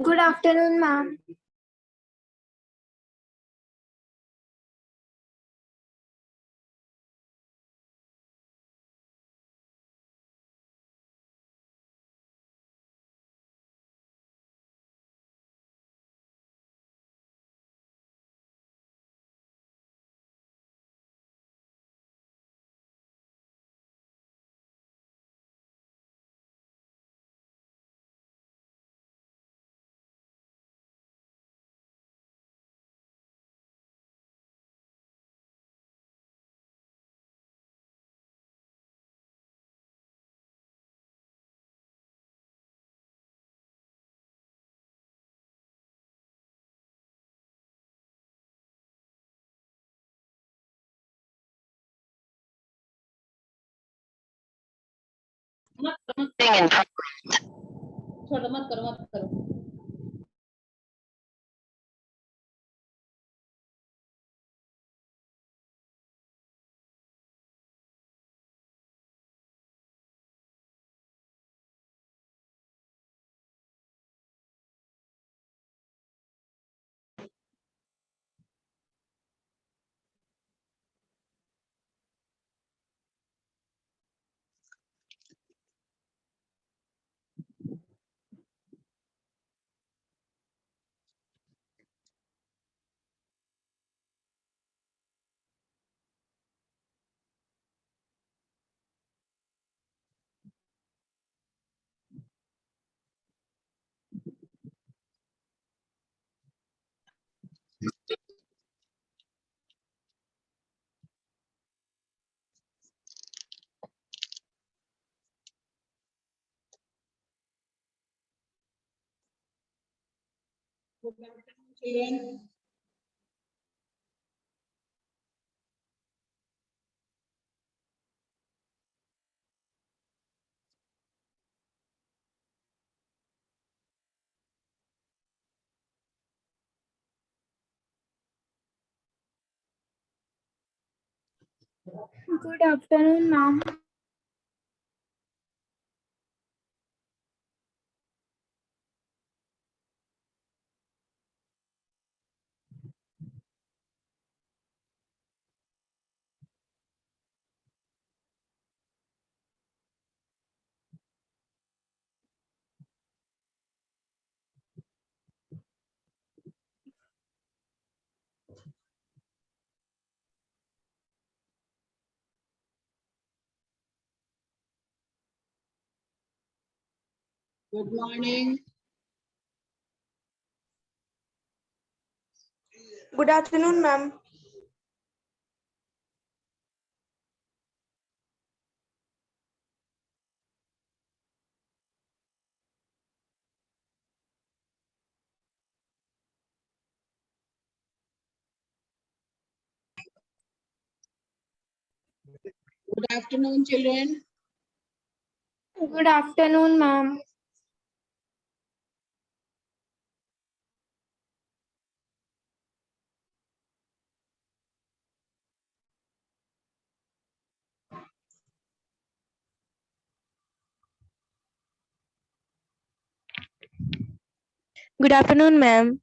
Good afternoon, ma'am. छोड़ो मत करो मत करो। Good afternoon, ma'am. Good morning. Good afternoon, ma'am. Good afternoon, children. Good afternoon, ma'am. Good afternoon, ma'am.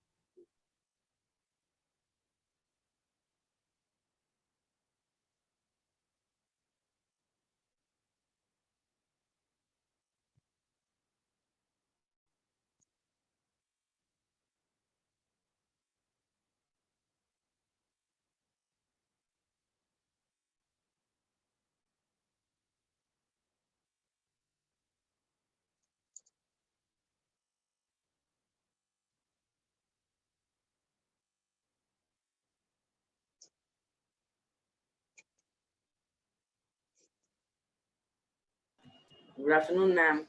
Good afternoon, ma'am.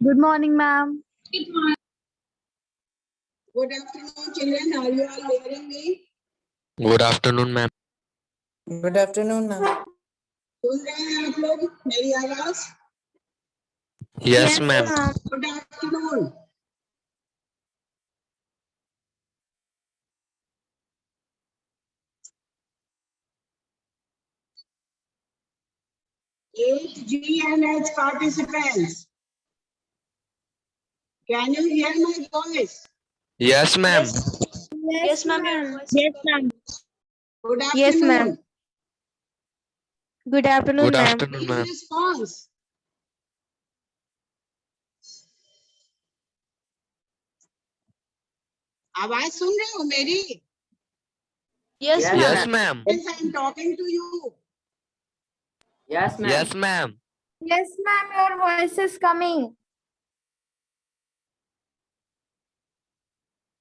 Good morning, ma'am. Good afternoon, children. Are you all hearing me? Good afternoon, ma'am. Good afternoon, ma'am. सुन रहे हैं आप लोग मेरी आवाज? Yes, ma'am. Good afternoon. 8 G and H participants. Can you hear my voice? Yes, ma'am. Yes, ma'am. Yes, ma'am. Good afternoon. Yes, ma'am. Good afternoon, Good ma'am. afternoon, Please ma'am. response. आवाज सुन रहे हो मेरी? Yes, Yes, Yes, ma'am. ma'am. Yes, I am talking to you. Yes, ma'am. Yes, ma'am. Yes, ma'am. Your voice is coming.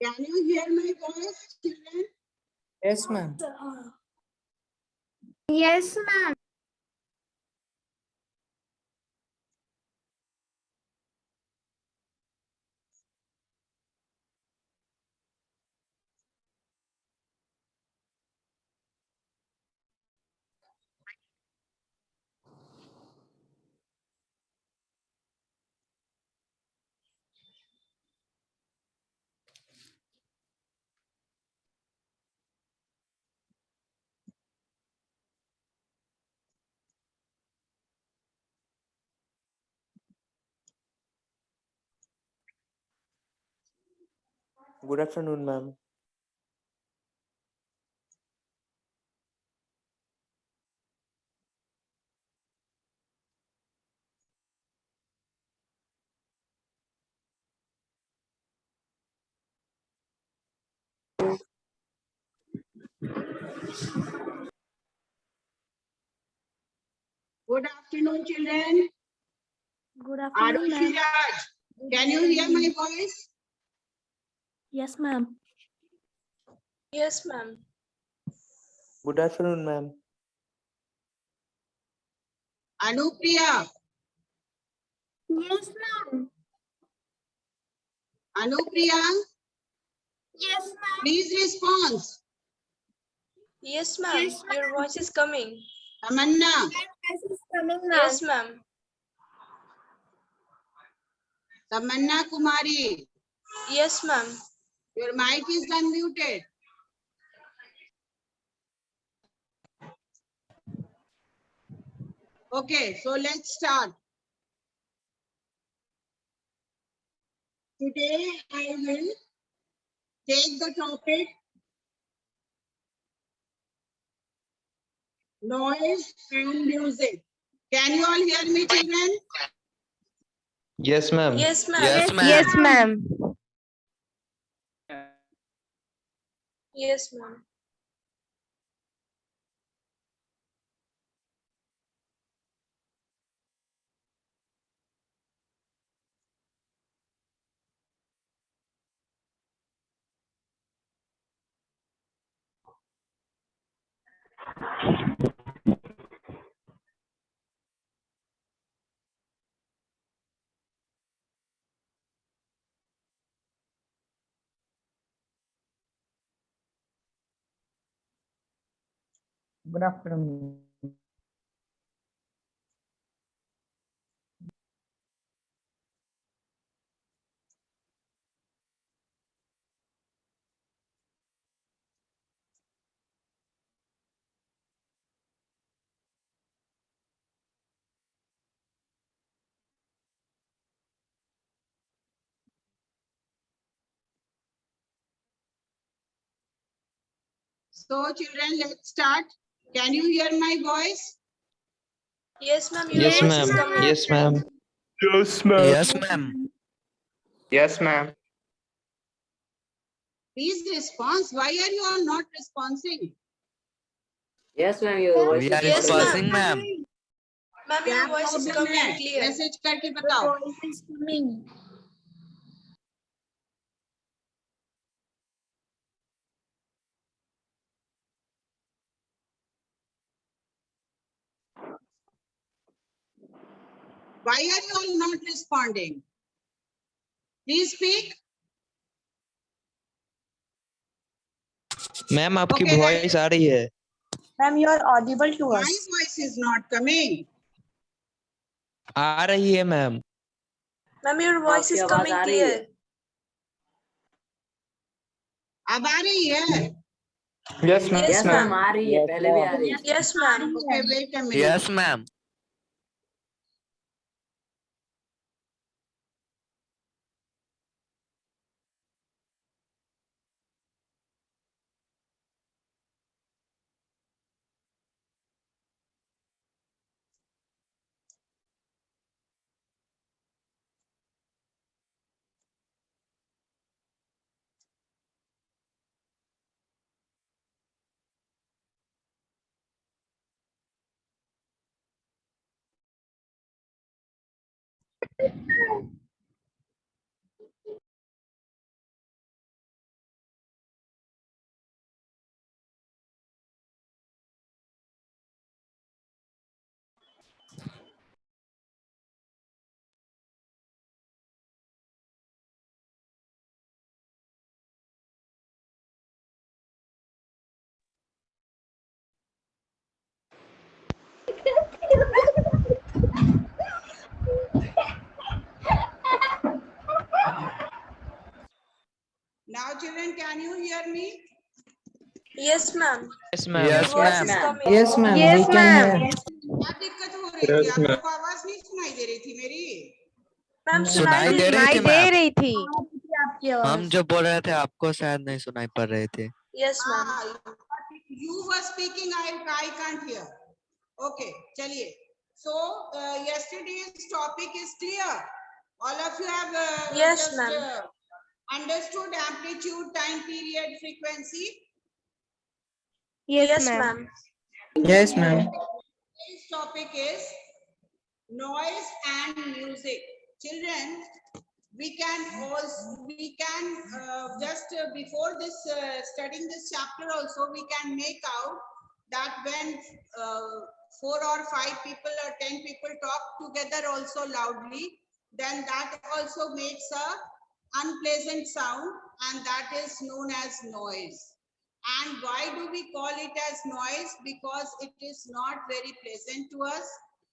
Can you hear my voice, children? Yes, ma'am. Yes, ma'am. Good afternoon, ma'am. Good afternoon, children. Good afternoon, Arushi ma'am. Raj, can you hear my voice? Yes, ma'am. Yes, ma'am. Good afternoon, ma'am. Anupriya, Yes, ma'am. Anupriya, Yes, ma'am. please respond. Yes, ma'am. Yes, ma'am. Your voice is coming. Tamanna, Your voice is coming, ma'am. Yes, ma'am. Tamanna Kumari, Yes, ma'am. your mic is unmuted. Okay, so let's start. Today I will take the topic noise and music. Can you all hear me, children? Yes, ma'am. Yes, ma'am. Yes, ma'am. Yes, ma'am. Yes, ma'am. Good afternoon. So, children, let's start. Can you hear my voice? Yes, ma'am. Your Yes, voice ma'am. is coming. Yes, ma'am. Yes, ma'am. Yes, ma'am. Yes, ma'am. Please respond. Why are you all not responding? Yes, ma'am. Your voice We is are Yes, audible. responding, ma'am. Ma'am, क्या your voice is problem है? coming clear. Message करके Your बताओ. voice is coming. Why are you all not responding? Please speak. Ma'am आपकी Okay, voice आ रही है. Ma'am, you are audible to My voice is not coming. आ रही है ma'am. Ma'am, your voice is आपकी आवाज coming आ रही है. clear. अब आ रही है. Yes, ma'am. Yes, Yes, ma'am. ma'am. आ रही है. पहले भी आ रही है. Yes, ma'am. Okay, wait a minute. Yes, ma'am. Now children, can you hear me? Yes, ma'am. Yes, ma'am. Yes, Your voice is ma'am. coming. Yes, ma'am. Yes, We can ma'am. hear. क्या दिक्कत हो रही थी? Yes, आप ma'am. लोग को आवाज नहीं सुनाई दे रही थी मेरी? मैम सुनाई सुनाई दे दे रही थी दे मैम। रही थी आपकी हम आवाज। जो बोल रहे थे आपको शायद नहीं सुनाई पड़ रहे थे। Yes, ma'am. You were speaking, I can't hear. Okay, चलिए. So yesterday's topic is clear. All of you have Yes, just ma'am. understood amplitude, time period, frequency. Yes, ma'am. Yes, ma'am. Today's topic is noise and music. Children, we can just before this studying this chapter also we can make out that when 4 or 5 people or 10 people talk together also loudly, then that also makes a unpleasant sound, and that is known as noise. And why do we call it as noise? Because it is not very pleasant to us,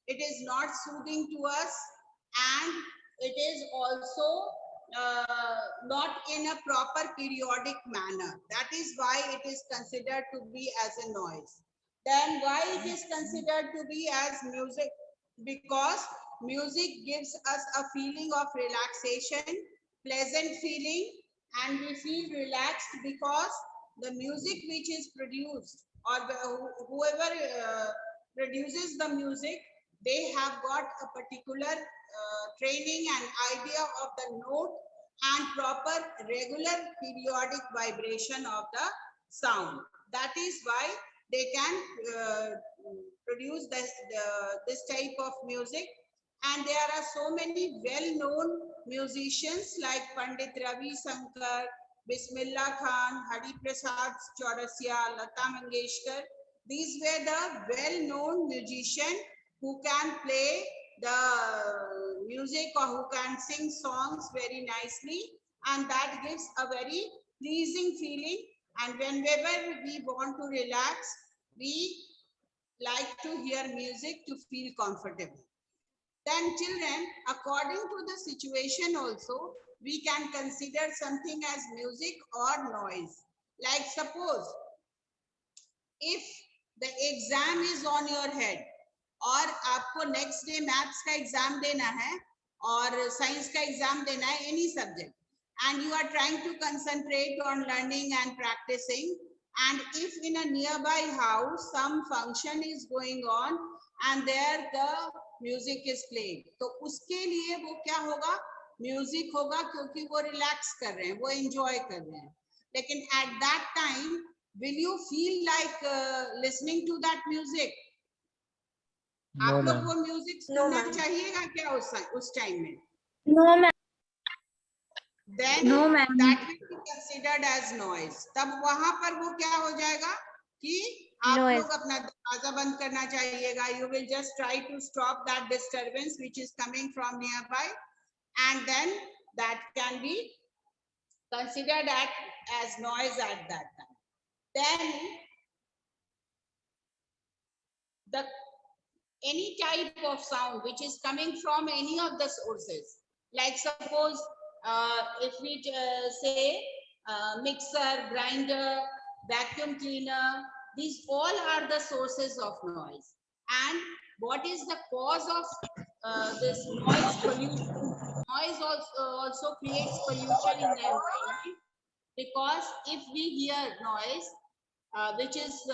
it is not soothing to us, and it is also not in a proper periodic manner. That is why it is considered to be as a noise. Then why it is considered to be as music? Because music gives us a feeling of relaxation, pleasant feeling, and we feel relaxed because the music which is produced, or whoever produces the music, they have got a particular training and idea of the note and proper regular periodic vibration of the sound. That is why they can produce this type of music. And there are so many well-known musicians like Pandit Ravi Shankar, Bismillah Khan, Hari Prasad Chaurasia, Lata Mangeshkar. These were the well-known musicians who can play the music or who can sing songs very nicely, and that gives a very pleasing feeling. And whenever we want to relax, we like to hear music to feel comfortable. Then children, according to the situation also, we can consider something as music or noise. Like suppose, if the exam is on your head, और आपको next day maths का exam देना है और science का exam देना है, any subject, and you are trying to concentrate on learning and practicing, and if in a nearby house some function is going on and there the music is playing, तो उसके लिए वो क्या होगा? Music होगा, क्योंकि वो relax कर रहे हैं, वो enjoy कर रहे हैं. लेकिन at that time, will you feel like listening to that music? No, आप लोग ma'am. को म्यूजिक No, सुनना ma'am. चाहिएगा क्या उस टाइम में? No ma'am. Then No, ma'am. that will be considered as noise. तब वहां पर वो क्या हो जाएगा कि आप Noise. लोग अपना दरवाजा बंद करना चाहिएगा. You will just try to stop that disturbance which is coming from nearby, and then that can be considered as noise at that time. Then the any type of sound which is coming from any of the sources, like suppose if we say mixer, grinder, vacuum cleaner, these all are the sources of noise. And what is the cause of this noise pollution? Noise also creates pollution in the environment, because if we hear noise which is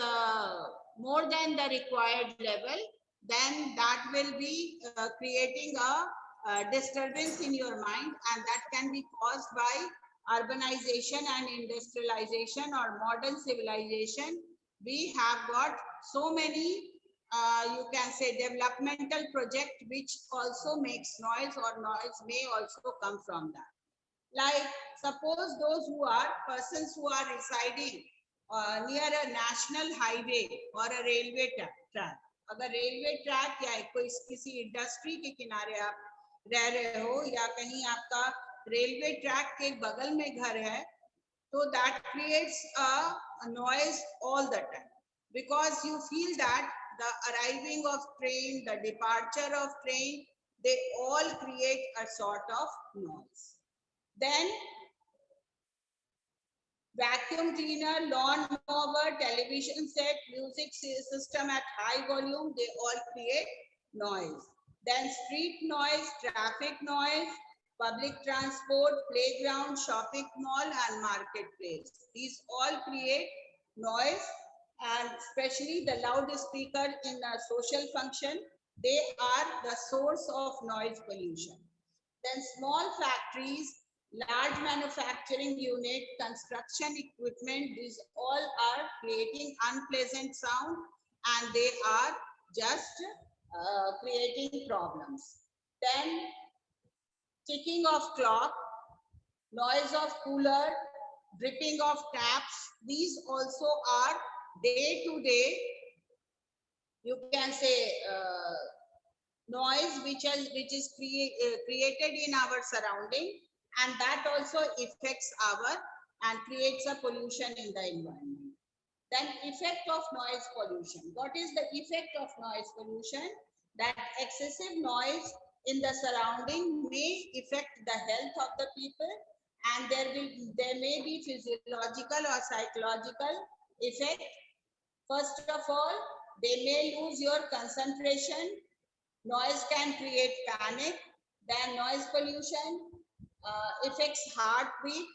more than the required level, then that will be creating a disturbance in your mind, and that can be caused by urbanization and industrialization or modern civilization. We have got so many you can say developmental project which also makes noise, or noise may also come from that. Like suppose those who are persons who are residing near a national highway or a railway track. अगर railway track या कोई किसी industry के किनारे आप रह रहे हो या कहीं आपका रेलवे ट्रैक के बगल में घर है, तो that creates a noise all the time, because you feel that the arriving of train, the departure of train, they all create a sort of noise. Then vacuum cleaner, lawn mower, television set, music system at high volume, they all create noise. Then street noise, traffic noise, public transport, playground, shopping mall and marketplace. These all create noise, and especially the loudspeaker in a social function, they are the source of noise pollution. Then small factories, large manufacturing unit, construction equipment, these all are creating unpleasant sound, and they are just creating problems. Then ticking of clock, noise of cooler, dripping of taps, these also are day to day, you can say noise which is created in our surrounding, and that also affects our and creates a pollution in the environment. Then effect of noise pollution. What is the effect of noise pollution? That excessive noise in the surrounding may affect the health of the people, and there may be physiological or psychological effect. First of all, they may lose your concentration. Noise can create panic. Then noise pollution affects heartbeat,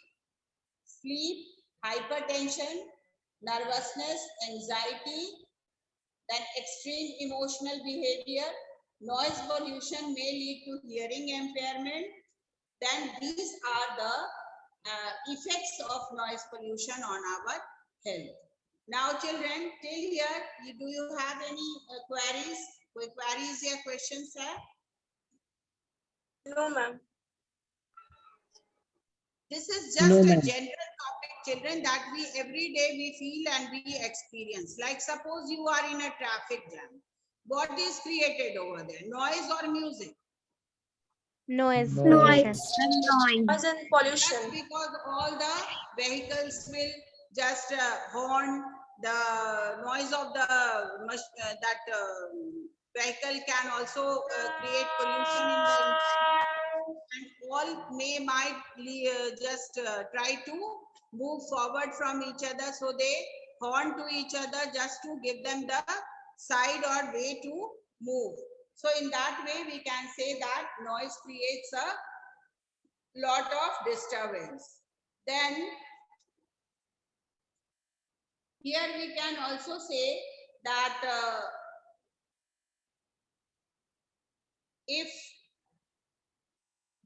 sleep, hypertension, nervousness, anxiety, then extreme emotional behavior. Noise pollution may lead to hearing impairment. Then these are the effects of noise pollution on our health. Now children, till here, do you have any queries? कोई queries या questions है? No, ma'am. This is just a general topic, children, that we every day we feel and we experience. Like suppose you are in a traffic jam. What is created over there? Noise or music? Noise. Noise. Noise and pollution. That's because all the vehicles will just horn. The noise of the vehicle can also create pollution in the environment, and all might just try to move forward from each other, so they horn to each other just to give them the side or way to move. So in that way, we can say that noise creates a lot of disturbance. Then here we can also say that if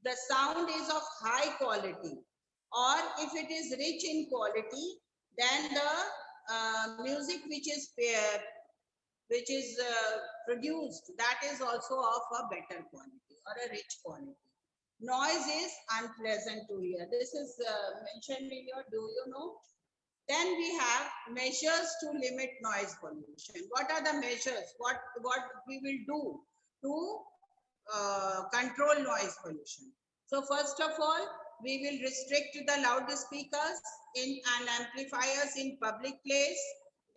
the sound is of high quality, or if it is rich in quality, then the music which is produced, that is also of a better quality or a rich quality. Noise is unpleasant to hear. This is mentioned in your, do you know? Then we have measures to limit noise pollution. What are the measures? What we will do to control noise pollution? So first of all, we will restrict the loudspeakers and amplifiers in public place.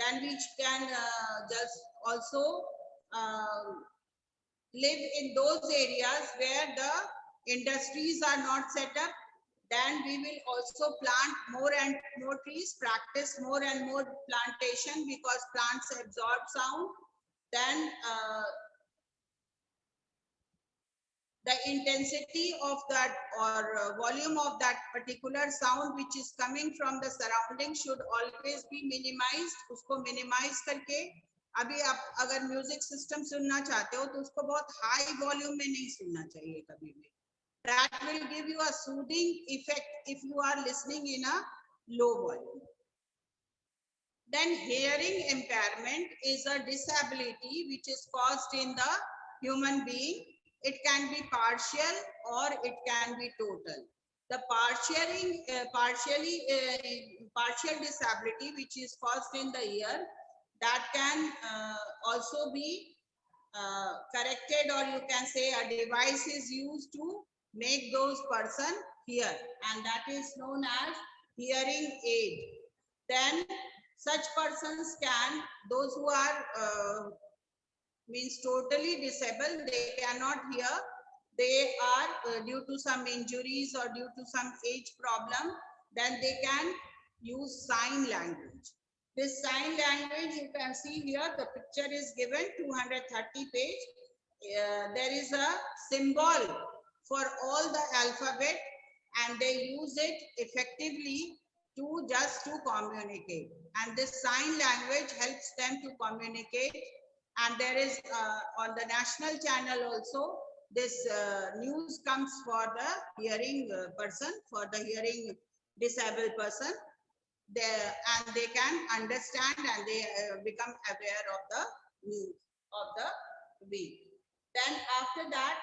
Then we can just also live in those areas where the industries are not set up. Then we will also plant more and more trees, practice more and more plantation, because plants absorb sound. Then the intensity of that or volume of that particular sound which is coming from the surrounding should always be minimized. उसको minimize करके, अभी आप अगर music system सुनना चाहते हो तो उसको बहुत हाई वॉल्यूम में नहीं सुनना चाहिए कभी भी. That will give you a soothing effect if you are listening in a low volume. Then hearing impairment is a disability which is caused in the human being. It can be partial or it can be total. The partial disability which is caused in the ear, that can also be corrected, or you can say a device is used to make those person hear, and that is known as hearing aid. Then such persons can, those who are means totally disabled, they cannot hear, they are due to some injuries or due to some age problem, then they can use sign language. This sign language, you can see here, the picture is given 230 page. There is a symbol for all the alphabet, and they use it effectively to just to communicate, and this sign language helps them to communicate. And there is on the national channel also this news comes for the hearing person, for the hearing disabled person, and they can understand, and they become aware of the news of the week. Then after that,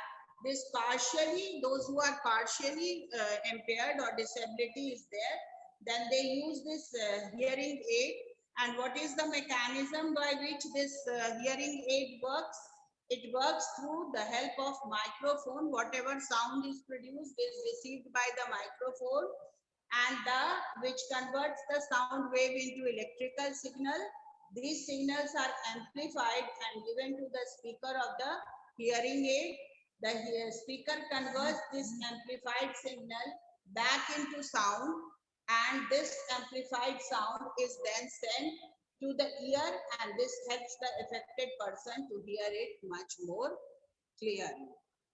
this partially, those who are partially impaired or disability is there, then they use this hearing aid. And what is the mechanism by which this hearing aid works? It works through the help of microphone. Whatever sound is produced is received by the microphone, and which converts the sound wave into electrical signal. These signals are amplified and given to the speaker of the hearing aid. The speaker converts this amplified signal back into sound, and this amplified sound is then sent to the ear, and this helps the affected person to hear it much more clearly.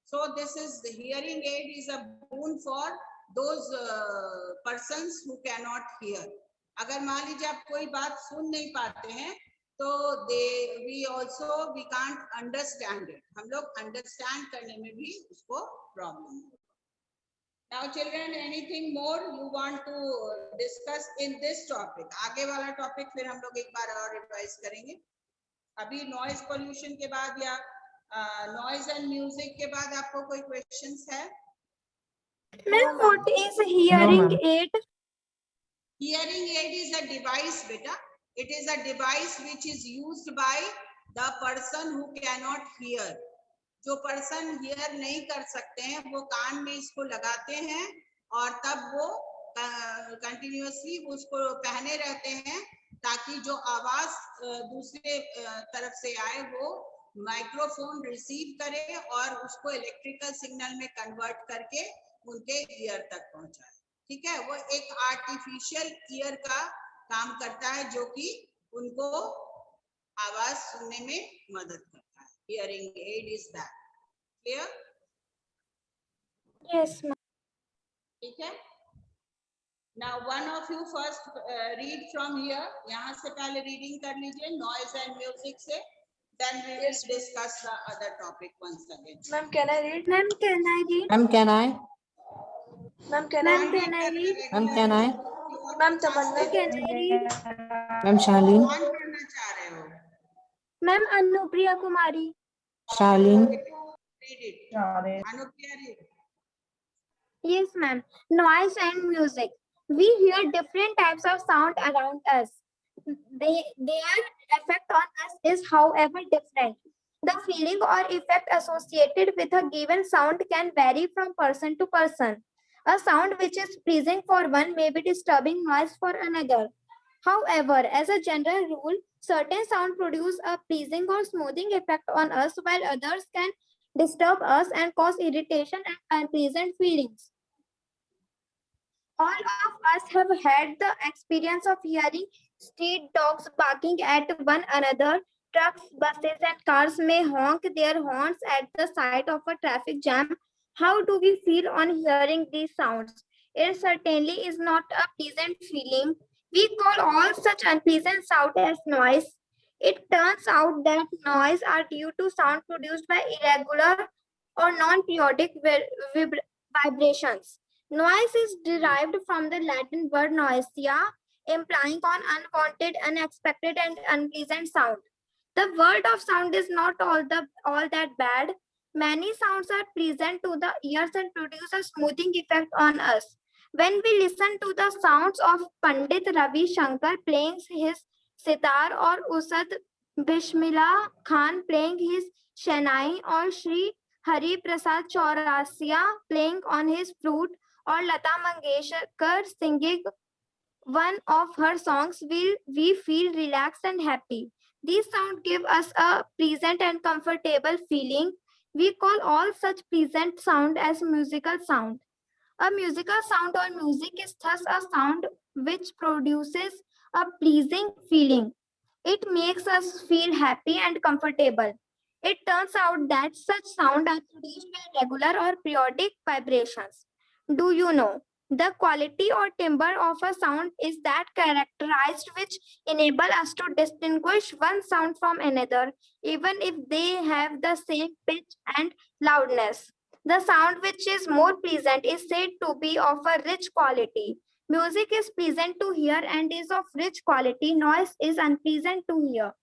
So this is, the hearing aid is a boon for those persons who cannot hear. अगर मान लीजिए आप कोई बात सुन नहीं पाते हैं, तो we can't understand it. हम लोग understand करने में भी उसको problem है. Now children, anything more you want to discuss in this topic? आगे वाला topic फिर हम लोग एक बार और revise करेंगे. अभी noise pollution के बाद या noise and music के बाद आपको कोई questions है? Ma'am, what is hearing aid? Hearing aid is a device, beta. It is a device which is used by the person who cannot hear. जो पर्सन हियर नहीं कर सकते हैं, वो कान में इसको लगाते हैं और तब वो कंटिन्यूअसली उसको पहने रहते हैं, ताकि जो आवाज दूसरे तरफ से आए वो माइक्रोफोन रिसीव करे और उसको इलेक्ट्रिकल सिग्नल में कन्वर्ट करके उनके ईयर तक पहुंचाए. ठीक है, वो एक आर्टिफिशियल ईयर का काम करता है जो कि उनको आवाज सुनने में मदद करता है. Hearing aid is that. Clear? Yes, ma'am. ठीक है. Now one of you first read from here. यहाँ से पहले reading कर लीजिए noise and music से. Then we will discuss the other topic once again. Ma'am, can I read? Ma'am, can I read? Ma'am, can I? Ma'am, can Ma'am, I? can I read? Ma'am, can I? Ma'am, Tamanna. Can I read? Ma'am, Charlene. कौन पढ़ना चाह रहे हो? Ma'am, Anupriya Kumari. Charlene. Read it. Anupriya, read. Yes, ma'am. Noise and music. We hear different types of sound around us. Their effect on us is, however, different. The feeling or effect associated with a given sound can vary from person to person. A sound which is pleasing for one may be disturbing noise for another. However, as a general rule, certain sound produce a pleasing or smoothing effect on us, while others can disturb us and cause irritation and unpleasant feelings. All of us have had the experience of hearing street dogs barking at one another. Trucks, buses, and cars may honk their horns at the sight of a traffic jam. How do we feel on hearing these sounds? It certainly is not a pleasant feeling. We call all such unpleasant sound as noise. It turns out that noise are due to sound produced by irregular or non-periodic vibrations. Noise is derived from the Latin word noisia, implying on unwanted, unexpected, and unpleasant sound. The world of sound is not all that bad. Many sounds are pleasant to the ears and produce a smoothing effect on us. When we listen to the sounds of Pandit Ravi Shankar playing his sitar, or Usad Bishmillah Khan playing his shanai, or Sri Hari Prasad Chaurasia playing on his flute, or Lata Mangeshkar singing one of her songs, we feel relaxed and happy. These sounds give us a pleasant and comfortable feeling. We call all such pleasant sound as musical sound. A musical sound or music is thus a sound which produces a pleasing feeling. It makes us feel happy and comfortable. It turns out that such sound are produced by regular or periodic vibrations. Do you know? The quality or timbre of a sound is that characterized which enable us to distinguish one sound from another, even if they have the same pitch and loudness. The sound which is more pleasant is said to be of a rich quality. Music is pleasant to hear and is of rich quality. Noise is unpleasant to hear.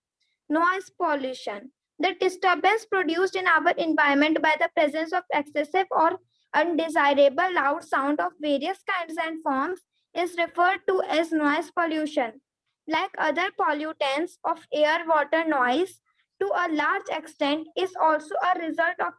Noise pollution. The disturbance produced in our environment by the presence of excessive or undesirable loud sound of various kinds and forms is referred to as noise pollution. Like other pollutants of air, water, noise, to a large extent, is also a result of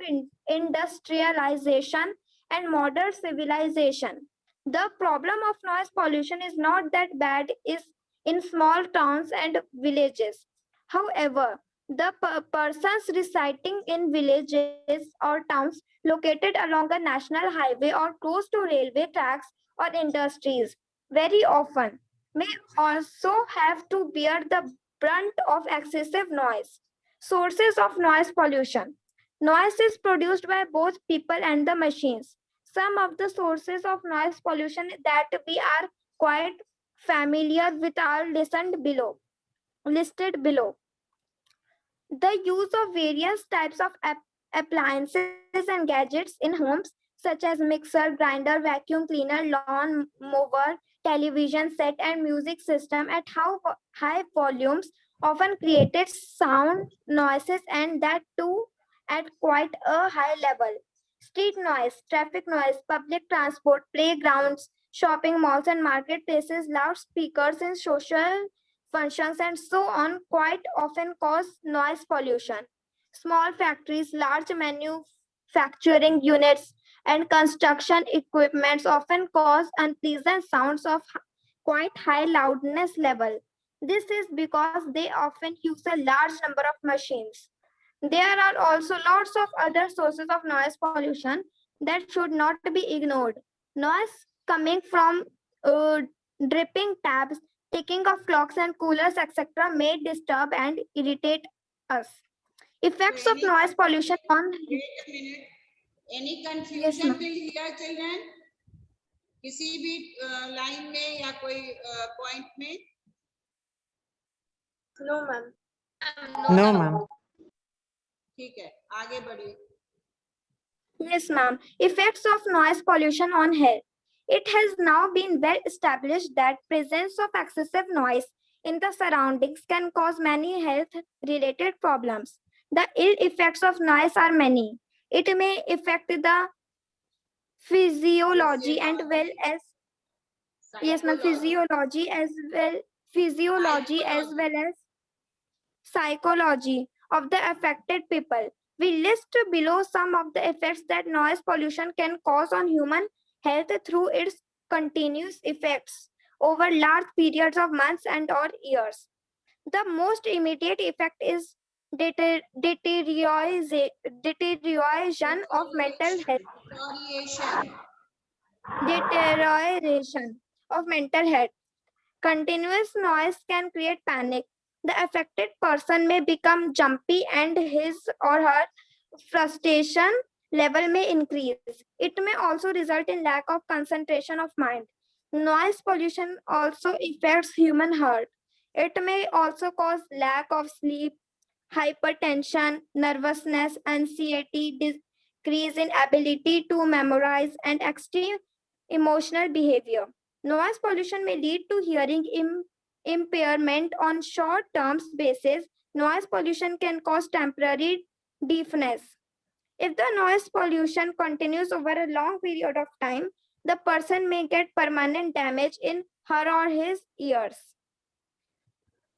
industrialization and modern civilization. The problem of noise pollution is not that bad is in small towns and villages. However, the persons residing in villages or towns located along a national highway or close to railway tracks or industries very often may also have to bear the brunt of excessive noise. Sources of noise pollution. Noise is produced by both people and the machines. Some of the sources of noise pollution that we are quite familiar with are listed below. The use of various types of appliances and gadgets in homes, such as mixer, grinder, vacuum cleaner, lawn mower, television set, and music system at high volumes, often created sound noises, and that too at quite a high level. Street noise, traffic noise, public transport, playgrounds, shopping malls, and marketplaces, loudspeakers in social functions, and so on quite often cause noise pollution. Small factories, large manufacturing units, and construction equipments often cause unpleasant sounds of quite high loudness level. This is because they often use a large number of machines. There are also lots of other sources of noise pollution that should not be ignored. Noise coming from dripping taps, ticking of clocks and coolers, etc., may disturb and irritate us. Effects of noise pollution on. Wait a minute. Any Yes, confusion ma'am. till here, children? किसी भी line में या कोई point में? No, ma'am. No, ma'am. ठीक है, आगे बढ़िए. Yes, ma'am. Effects of noise pollution on health. It has now been well established that presence of excessive noise in the surroundings can cause many health-related problems. The ill effects of noise are many. It may affect the physiology and well as yes, ma'am. Physiology as well as psychology of the affected people. We list below some of the effects that noise pollution can cause on human health through its continuous effects over large periods of months and or years. The most immediate effect is deterioration of mental health. Deterioration of mental health. Continuous noise can create panic. The affected person may become jumpy and his or her frustration level may increase. It may also result in lack of concentration of mind. Noise pollution also affects human heart. It may also cause lack of sleep, hypertension, nervousness, anxiety, decrease in ability to memorize, and extreme emotional behavior. Noise pollution may lead to hearing impairment on short-term basis. Noise pollution can cause temporary deafness. If the noise pollution continues over a long period of time, the person may get permanent damage in her or his ears.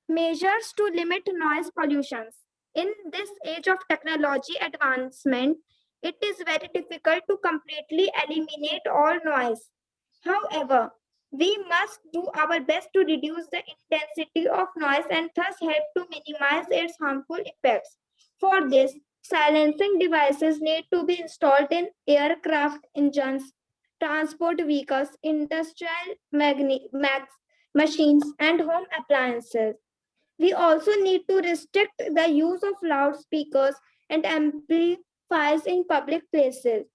Measures to limit noise pollutions. In this age of technology advancement, it is very difficult to completely eliminate all noise. However, we must do our best to reduce the intensity of noise and thus help to minimize its harmful effects. For this, silencing devices need to be installed in aircraft engines, transport vehicles, industrial machines, and home appliances. We also need to restrict the use of loudspeakers and amplifiers in public places.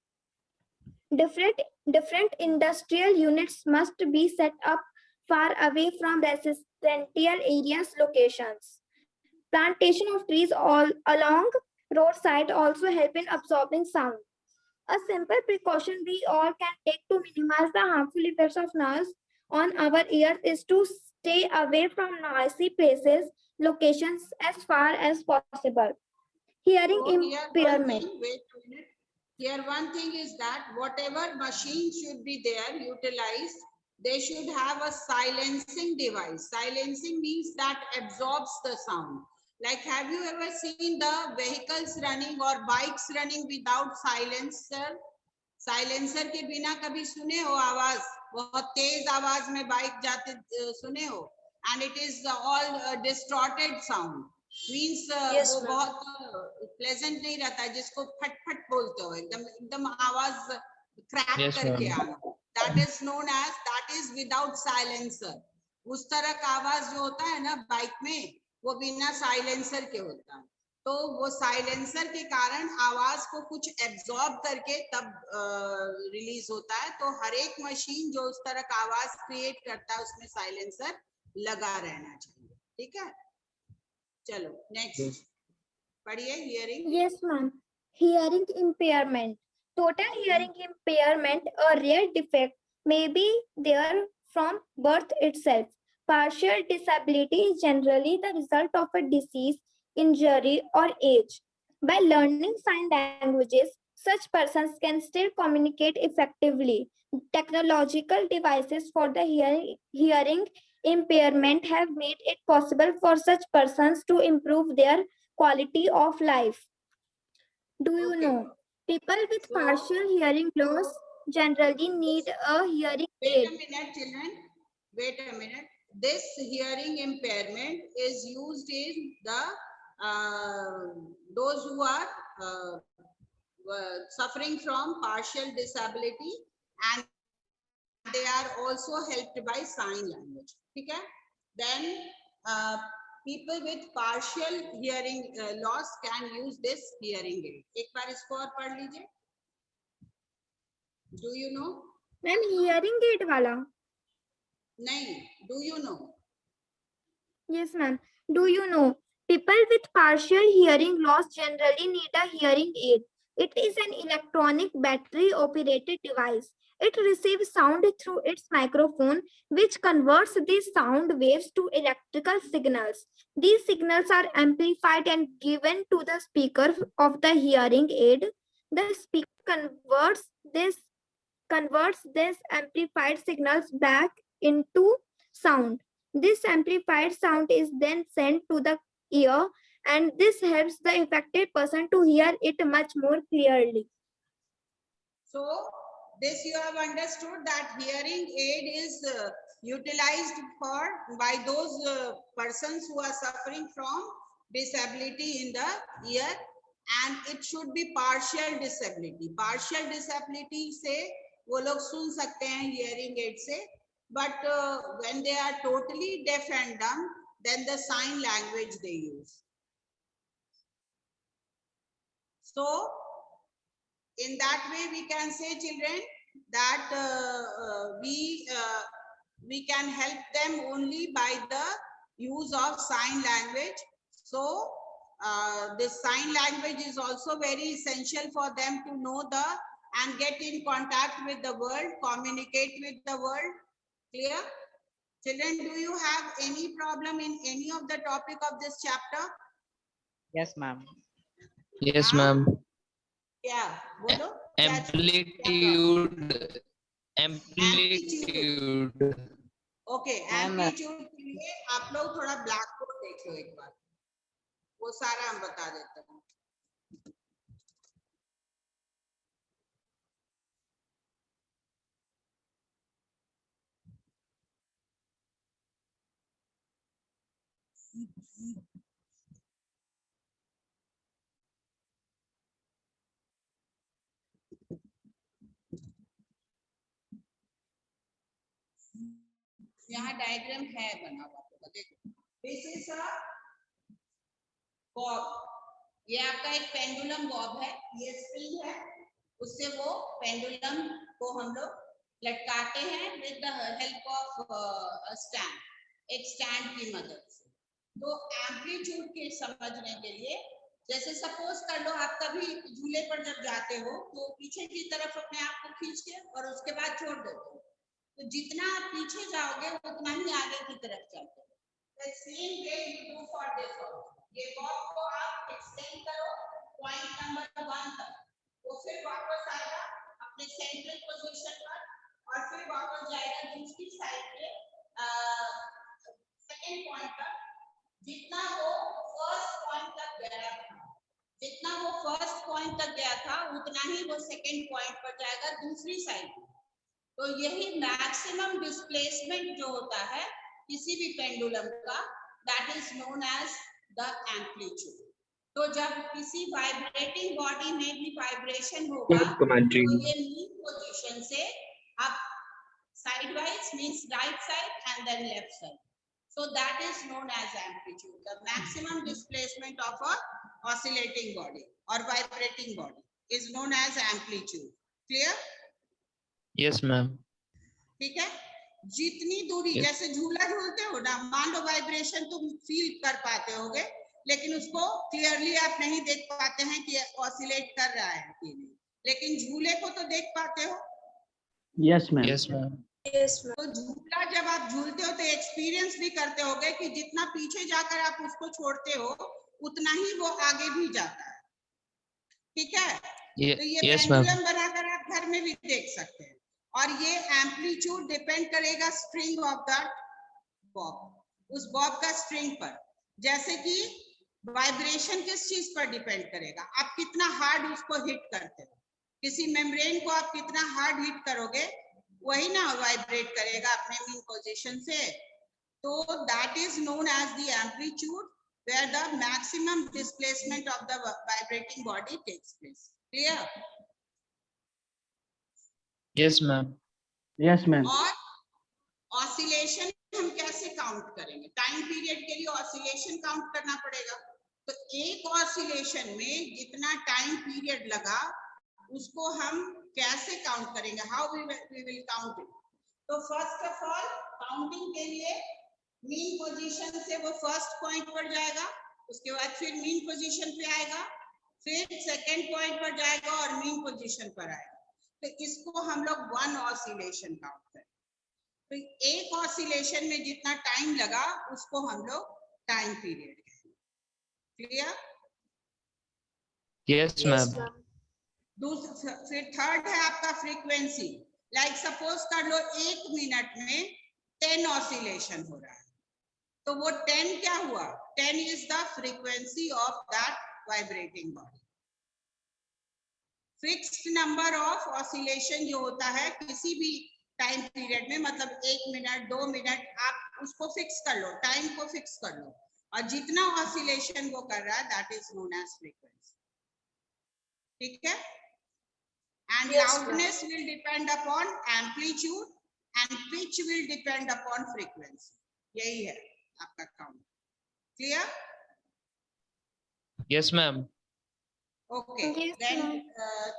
Different industrial units must be set up far away from residential areas locations. Plantation of trees all along roadside also help in absorbing sound. A simple precaution we all can take to minimize the harmful effects of noise on our ears is to stay away from noisy places, locations as far as possible. Hearing So here one impairment. thing, wait a minute. Here one thing is that whatever machine should be there utilized, they should have a silencing device. Silencing means that absorbs the sound. Like, have you ever seen the vehicles running or bikes running without silencer? Silencer के बिना कभी सुने हो आवाज? बहुत तेज आवाज में bike जाते सुने हो? And it is all distorted sound. Means Yes, वो ma'am. बहुत pleasant नहीं रहता, जिसको फट फट बोलते हो, एकदम एकदम आवाज क्रैक Yes, करके ma'am. आना. That is known as, that is without silencer. उस तरह का आवाज जो होता है ना बाइक में, वो बिना साइलेंसर के होता है. तो वो साइलेंसर के कारण आवाज को कुछ एब्जॉर्ब करके तब रिलीज होता है. तो हर एक मशीन जो उस तरह का आवाज क्रिएट करता है उसमें साइलेंसर लगा रहना चाहिए. ठीक है, चलो नेक्स्ट पढ़िए. Hearing. Yes, ma'am. Hearing impairment. Total hearing impairment, a rare defect, may be there from birth itself. Partial disability is generally the result of a disease, injury, or age. By learning sign languages, such persons can still communicate effectively. Technological devices for the hearing impairment have made it possible for such persons to improve their quality of life. Do you Okay. know? People with So- partial hearing loss generally need a hearing Wait a aid. minute, children. Wait a minute. This hearing impairment is used in the those who are suffering from partial disability, and they are also helped by sign language. Okay. Then people with partial hearing loss can use this hearing aid. एक बार इसको और पढ़ लीजिए. Do you know? Ma'am, hearing aid wala. नहीं. Do you know? Yes, ma'am. Do you know? People with partial hearing loss generally need a hearing aid. It is an electronic battery operated device. It receives sound through its microphone, which converts these sound waves to electrical signals. These signals are amplified and given to the speaker of the hearing aid. The speaker converts this amplified signals back into sound. This amplified sound is then sent to the ear, and this helps the affected person to hear it much more clearly. So this you have understood that hearing aid is utilized for by those persons who are suffering from disability in the ear, and it should be partial disability. Partial disability से वो लोग सुन सकते हैं hearing aid से, but when they are totally deaf and dumb, then the sign language they use. So in that way we can say, children, that we can help them only by the use of sign language. So this sign language is also very essential for them to know the and get in contact with the world, communicate with the world. Clear? Children, do you have any problem in any of the topic of this chapter? Yes, ma'am. Yes, हाँ? ma'am. क्या बोलो? Amplitude. Amplitude. Amplitude. Okay, amplitude के लिए आप लोग थोड़ा black board देख लो एक बार, वो सारा हम बता देते हैं। यहाँ डायग्राम है बना हुआ, तो देखो, दिस इज अ बॉब, ये आपका एक पेंडुलम बॉब है, ये स्प्रिंग है, उससे वो पेंडुलम को हम लोग लटकाते हैं with the help of stand, एक स्टैंड की मदद से। तो एम्पलीट्यूड के समझने के लिए, जैसे सपोज कर लो आप कभी झूले पर जब जाते हो तो पीछे की तरफ अपने आप को खींच के और उसके बाद छोड़ देते हो, तो जितना आप पीछे जाओगे उतना ही आगे की तरफ चलते हो। The same way you do for this also. ये बॉब को आप एक्सटेंड करो पॉइंट नंबर 1 तक, वो फिर वापस आएगा अपने सेंट्रल पोजीशन पर और फिर वापस जाएगा दूसरी साइड पे सेकंड पॉइंट तक। जितना वो फर्स्ट पॉइंट तक गया था, जितना वो फर्स्ट पॉइंट तक गया था उतना ही वो सेकंड पॉइंट पर जाएगा दूसरी साइड। तो यही मैक्सिमम डिस्प्लेसमेंट जो होता है किसी भी पेंडुलम का, that is known as the amplitude. तो जब किसी वाइब्रेटिंग बॉडी में भी वाइब्रेशन होगा तो ये मीन पोजीशन से आप side wise means right side and then left side, so that is known as amplitude, the maximum displacement of a oscillating body or vibrating body is known as amplitude. Clear? Yes, ma'am. ठीक है, जितनी दूरी Yes. जैसे झूला झूलते हो ना, मान लो वाइब्रेशन तुम फील कर पाते होगे लेकिन उसको क्लियरली आप नहीं देख पाते हैं कि ऑसिलेट कर रहा है कि नहीं, लेकिन झूले को तो देख पाते हो। Yes, ma'am. Yes, ma'am. Yes, ma'am. तो झूला जब आप झूलते हो तो एक्सपीरियंस भी करते होगे कि जितना पीछे जाकर आप उसको छोड़ते हो उतना ही वो आगे भी जाता है। ठीक है, तो ये Yes, ma'am. पेंडुलम बनाकर आप घर में भी देख सकते हैं। और ये एम्पलीट्यूड डिपेंड करेगा स्ट्रिंग ऑफ दैट बॉब, उस बॉब का स्ट्रिंग पर। जैसे कि वाइब्रेशन किस चीज पर डिपेंड करेगा, आप कितना हार्ड उसको हिट करते हो। किसी मेम्ब्रेन को आप कितना हार्ड हिट करोगे वही ना वाइब्रेट करेगा अपने मीन पोजीशन से। तो that is known as the amplitude where the maximum displacement of the vibrating body takes place. Clear? Yes, ma'am. Yes, ma'am. और ऑसिलेशन हम कैसे काउंट करेंगे? टाइम पीरियड के लिए ऑसिलेशन काउंट करना पड़ेगा। तो एक ऑसिलेशन में जितना टाइम पीरियड लगा उसको हम कैसे काउंट करेंगे? How we will count it? तो फर्स्ट ऑफ ऑल काउंटिंग के लिए मीन पोजीशन से वो फर्स्ट पॉइंट पर जाएगा, उसके बाद फिर मीन पोजीशन पे आएगा, फिर सेकंड पॉइंट पर जाएगा और मीन पोजीशन पर आएगा। तो इसको हम लोग वन ऑसिलेशन काउंट करें। तो एक ऑसिलेशन में जितना टाइम लगा उसको हम लोग टाइम पीरियड कहेंगे। क्लियर? Yes, ma'am. दूसरा फिर थर्ड है आपका फ्रीक्वेंसी। लाइक सपोज कर लो 1 मिनट में 10 ऑसिलेशन हो रहा है, तो वो 10 क्या हुआ? 10 is the frequency of that vibrating body. Fixed number of oscillation जो होता है किसी भी टाइम पीरियड में, मतलब 1 मिनट 2 मिनट, आप उसको फिक्स कर लो, टाइम को फिक्स कर लो, और जितना ऑसिलेशन वो कर रहा है that is known as frequency. ठीक है? And Yes, ma'am. loudness will depend upon amplitude and pitch will depend upon frequency. यही है आपका count. Clear? Yes, ma'am. Okay. Yes, Then ma'am.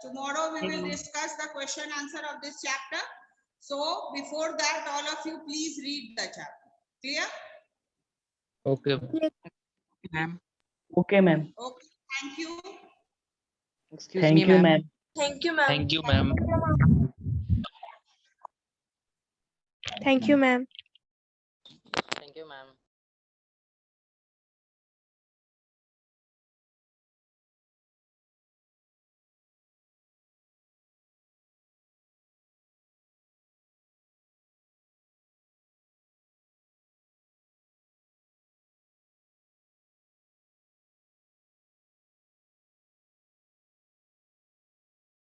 tomorrow we will discuss the question answer of this chapter. So before that, all of you please read the chapter. Clear? Okay. Ma'am. Okay, ma'am. Okay. Thank you. Excuse Thank me, you, ma'am. Thank you, ma'am. Thank you, ma'am. Thank you, ma'am.